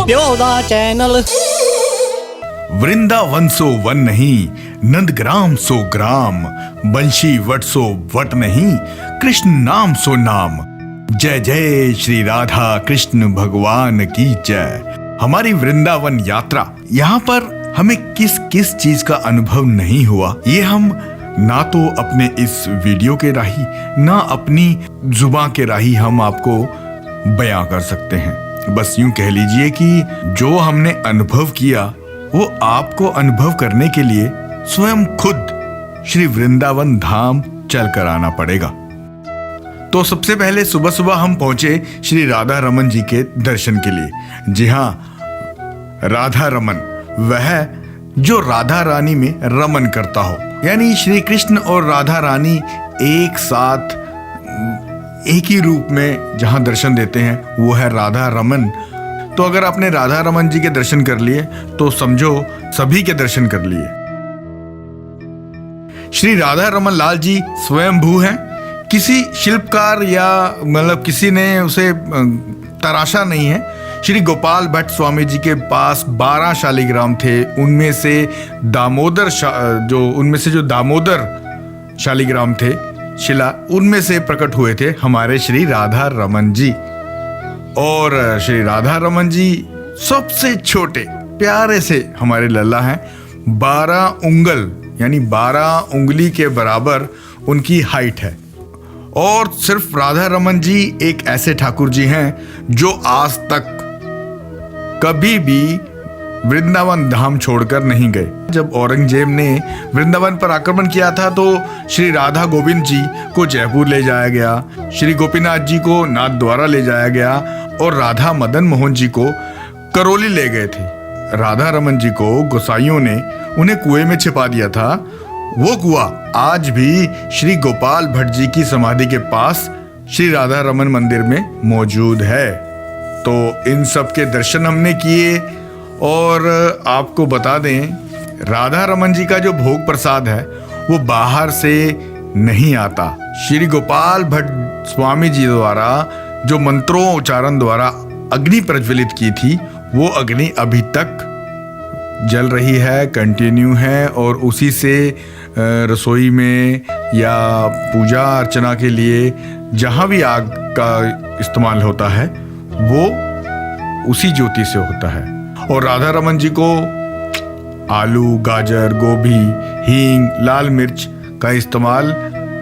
प्योदा channel. Vrindavan so one नहीं, नंदग्राम सो ग्राम, बंशी what so what नहीं, कृष्ण नाम सो नाम। जय जय श्री राधा कृष्ण भगवान की जय। हमारी वृंदावन यात्रा, यहाँ पर हमें किस किस चीज का अनुभव नहीं हुआ, ये हम ना तो अपने इस वीडियो के राही, ना अपनी जुबान के राही हम आपको बयां कर सकते हैं। बस यूं कह लीजिए कि जो हमने अनुभव किया वो आपको अनुभव करने के लिए स्वयं खुद श्री वृंदावन धाम चल कर आना पड़ेगा। तो सबसे पहले सुबह सुबह हम पहुंचे श्री राधा रमन जी के दर्शन के लिए। जी हाँ, राधा रमन, वह जो राधा रानी में रमन करता हो, यानी श्री कृष्ण और राधा रानी एक साथ एक ही रूप में जहां दर्शन देते हैं वो है राधा रमन। तो अगर आपने राधा रमन जी के दर्शन कर लिए तो समझो सभी के दर्शन कर लिए। श्री राधा रमन लाल जी स्वयंभू हैं, किसी शिल्पकार या मतलब किसी ने उसे तराशा नहीं है। श्री गोपाल भट्ट स्वामी जी के पास 12 शालिग्राम थे, उनमें से जो दामोदर शालिग्राम थे शिला, उनमें से प्रकट हुए थे हमारे श्री राधा रमन जी। और श्री राधा रमन जी सबसे छोटे प्यारे से हमारे लल्ला हैं। 12 उंगल यानी 12 उंगली के बराबर उनकी हाइट है। और सिर्फ राधा रमन जी एक ऐसे ठाकुर जी हैं जो आज तक कभी भी वृंदावन धाम छोड़कर नहीं गए। जब औरंगजेब ने वृंदावन पर आक्रमण किया था तो श्री राधा गोविंद जी को जयपुर ले जाया गया, श्री गोपीनाथ जी को नाथ द्वारा ले जाया गया और राधा मदन मोहन जी को करौली ले गए थे। राधा रमन जी को गोसाइयों ने उन्हें कुएं में छिपा दिया था। वो कुआं आज भी श्री गोपाल भट्ट जी की समाधि के पास श्री राधा रमन मंदिर में मौजूद है। तो इन सब के दर्शन हमने किए। और आपको बता दें, राधा रमन जी का जो भोग प्रसाद है वो बाहर से नहीं आता। श्री गोपाल भट्ट स्वामी जी द्वारा जो मंत्रों उच्चारण द्वारा अग्नि प्रज्वलित की थी, वो अग्नि अभी तक जल रही है, कंटिन्यू है। और उसी से रसोई में या पूजा अर्चना के लिए जहाँ भी आग का इस्तेमाल होता है वो उसी ज्योति से होता है। और राधा रमन जी को आलू, गाजर, गोभी, हींग, लाल मिर्च का इस्तेमाल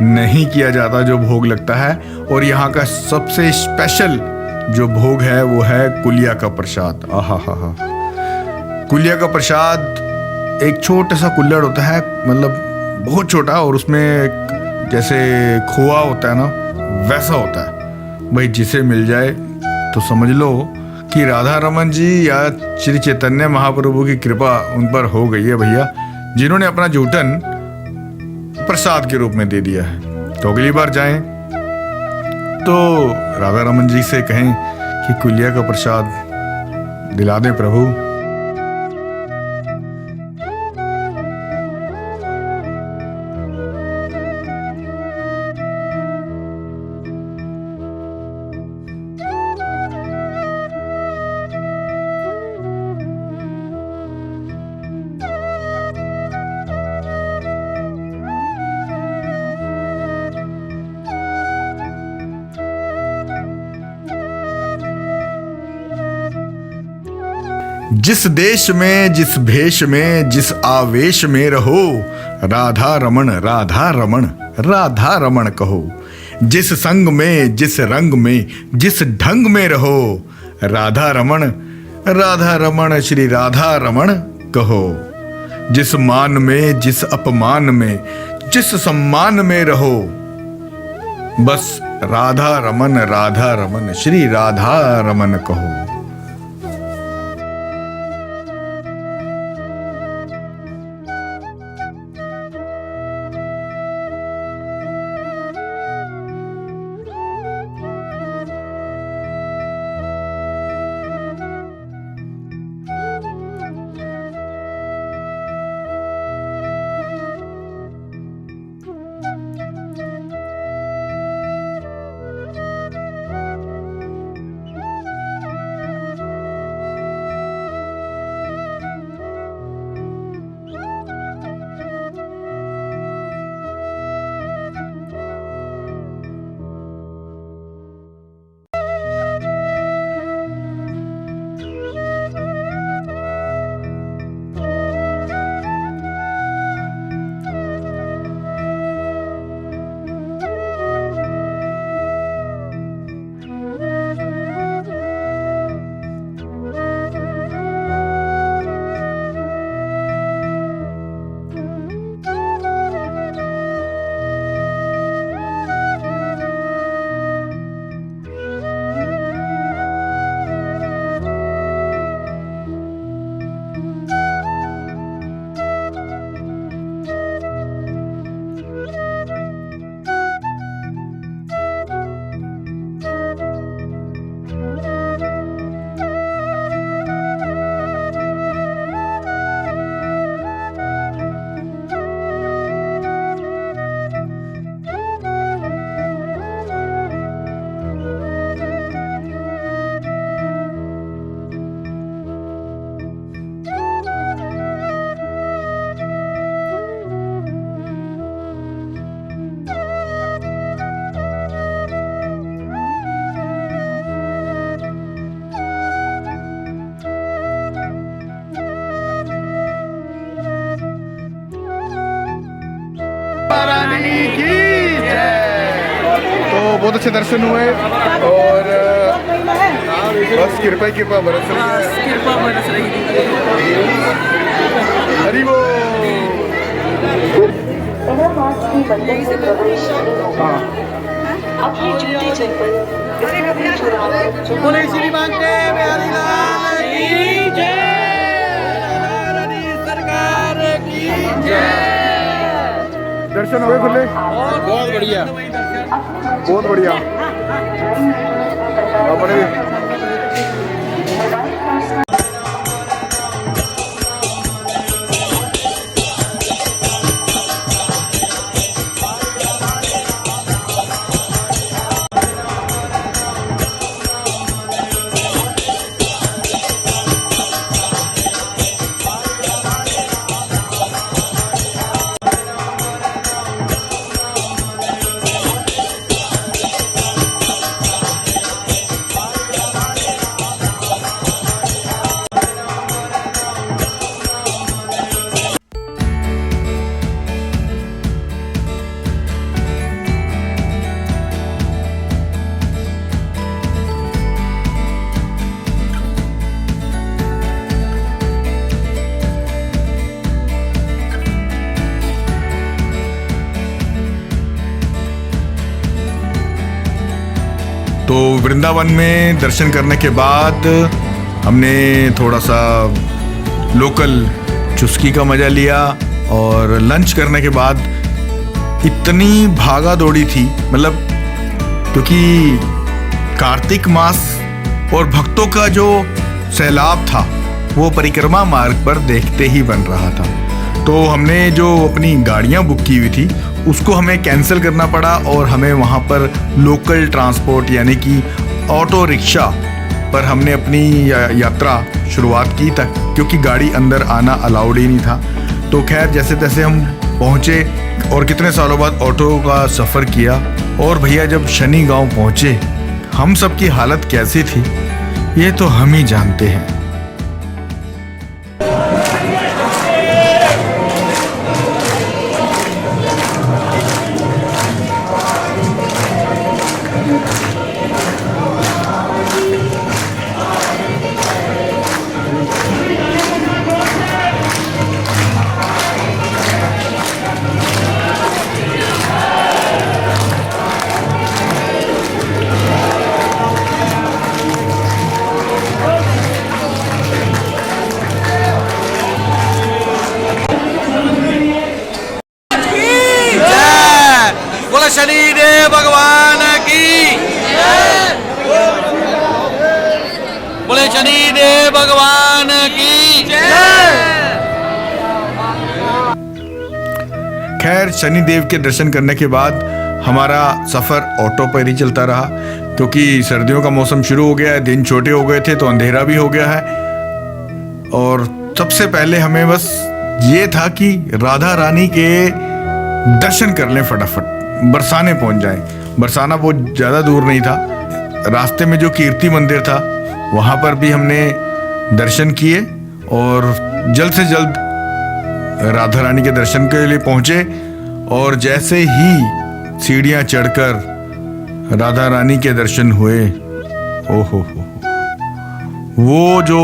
नहीं किया जाता जो भोग लगता है। और यहाँ का सबसे स्पेशल जो भोग है वो है कुलिया का प्रसाद। आहा हा हा, कुलिया का प्रसाद एक छोटा सा कुल्हड़ होता है, मतलब बहुत छोटा, और उसमें जैसे खोआ होता है ना वैसा होता है। भाई जिसे मिल जाए तो समझ लो कि राधा रमन जी या श्री चैतन्य महाप्रभु की कृपा उन पर हो गई है भैया, जिन्होंने अपना जूठन प्रसाद के रूप में दे दिया है। तो अगली बार जाएं तो राधा रमन जी से कहें कि कुलिया का प्रसाद दिला दें प्रभु। जिस देश में, जिस भेष में, जिस आवेश में रहो, राधा रमण राधा रमण राधा रमण कहो। जिस संग में, जिस रंग में, जिस ढंग में रहो, राधा रमण श्री राधा रमण कहो। जिस मान में, जिस अपमान में, जिस सम्मान में रहो, बस राधा रमन श्री राधा रमन कहो। बहुत अच्छे दर्शन हुए और बस कृपा बरस रही है। कृपा बरस रही हरि बोल। हाँ अपनी जूती चप्पल बोले श्री बांके बिहारी लाल की जय, रानी सरकार की जय। दर्शन हुए खुले, बहुत बढ़िया, बहुत बढ़िया। अपने तो वृंदावन में दर्शन करने के बाद हमने थोड़ा सा लोकल चुस्की का मजा लिया और लंच करने के बाद इतनी भागा दौड़ी थी, मतलब क्योंकि कार्तिक मास और भक्तों का जो सैलाब था वो परिक्रमा मार्ग पर देखते ही बन रहा था। तो हमने जो अपनी गाड़ियां बुक की हुई थी उसको हमें कैंसिल करना पड़ा और हमें वहाँ पर लोकल ट्रांसपोर्ट यानी कि ऑटो रिक्शा पर हमने अपनी यात्रा शुरुआत की तक, क्योंकि गाड़ी अंदर आना अलाउड ही नहीं था। तो खैर जैसे तैसे हम पहुँचे और कितने सालों बाद ऑटो का सफ़र किया। और भैया जब शनि गांव पहुँचे हम सब की हालत कैसी थी ये तो हम ही जानते हैं। बोला शनिदेव भगवान की, बोले शनिदेव भगवान की जय। खैर शनिदेव के दर्शन करने के बाद हमारा सफ़र ऑटो पर ही चलता रहा, क्योंकि सर्दियों का मौसम शुरू हो गया है, दिन छोटे हो गए थे तो अंधेरा भी हो गया है। और सबसे पहले हमें बस ये था कि राधा रानी के दर्शन कर लें फटाफट, बरसाने पहुंच जाएं। बरसाना बहुत ज़्यादा दूर नहीं था। रास्ते में जो कीर्ति मंदिर था वहाँ पर भी हमने दर्शन किए और जल्द से जल्द राधा रानी के दर्शन के लिए पहुँचे। और जैसे ही सीढ़ियाँ चढ़कर राधा रानी के दर्शन हुए, ओहो वो जो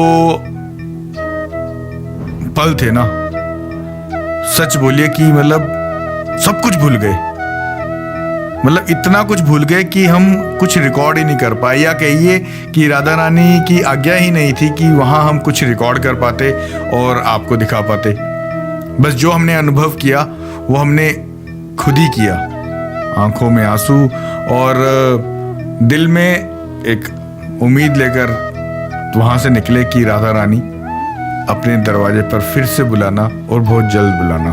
पल थे ना, सच बोलिए कि मतलब सब कुछ भूल गए। मतलब इतना कुछ भूल गए कि हम कुछ रिकॉर्ड ही नहीं कर पाए, या कहिए कि राधा रानी की आज्ञा ही नहीं थी कि वहाँ हम कुछ रिकॉर्ड कर पाते और आपको दिखा पाते। बस जो हमने अनुभव किया वो हमने खुद ही किया, आंखों में आंसू और दिल में एक उम्मीद लेकर वहाँ से निकले कि राधा रानी अपने दरवाजे पर फिर से बुलाना और बहुत जल्द बुलाना।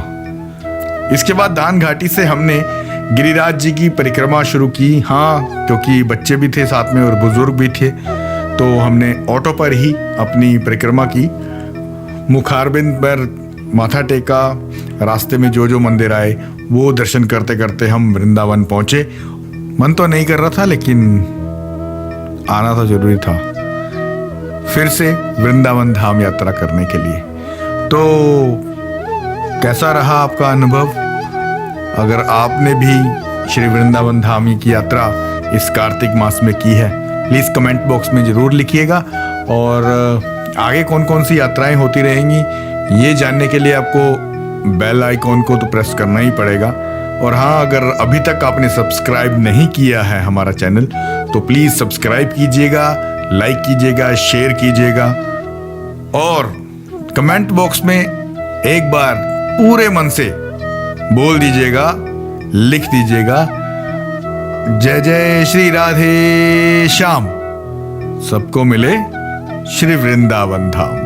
इसके बाद दान घाटी से हमने गिरिराज जी की परिक्रमा शुरू की। हाँ, क्योंकि बच्चे भी थे साथ में और बुजुर्ग भी थे, तो हमने ऑटो पर ही अपनी परिक्रमा की। मुखारबिंद पर माथा टेका, रास्ते में जो जो मंदिर आए वो दर्शन करते करते हम वृंदावन पहुंचे। मन तो नहीं कर रहा था लेकिन आना तो जरूरी था फिर से वृंदावन धाम यात्रा करने के लिए। तो कैसा रहा आपका अनुभव? अगर आपने भी श्री वृंदावन धाम की यात्रा इस कार्तिक मास में की है, प्लीज कमेंट बॉक्स में जरूर लिखिएगा। और आगे कौन कौन सी यात्राएं होती रहेंगी ये जानने के लिए आपको बेल आइकॉन को तो प्रेस करना ही पड़ेगा। और हाँ, अगर अभी तक आपने सब्सक्राइब नहीं किया है हमारा चैनल तो प्लीज सब्सक्राइब कीजिएगा, लाइक कीजिएगा, शेयर कीजिएगा और कमेंट बॉक्स में एक बार पूरे मन से बोल दीजिएगा, लिख दीजिएगा, जय जय श्री राधे श्याम। सबको मिले श्री वृंदावन धाम।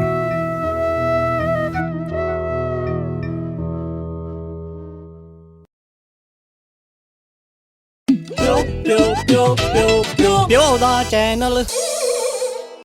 Biểu da channel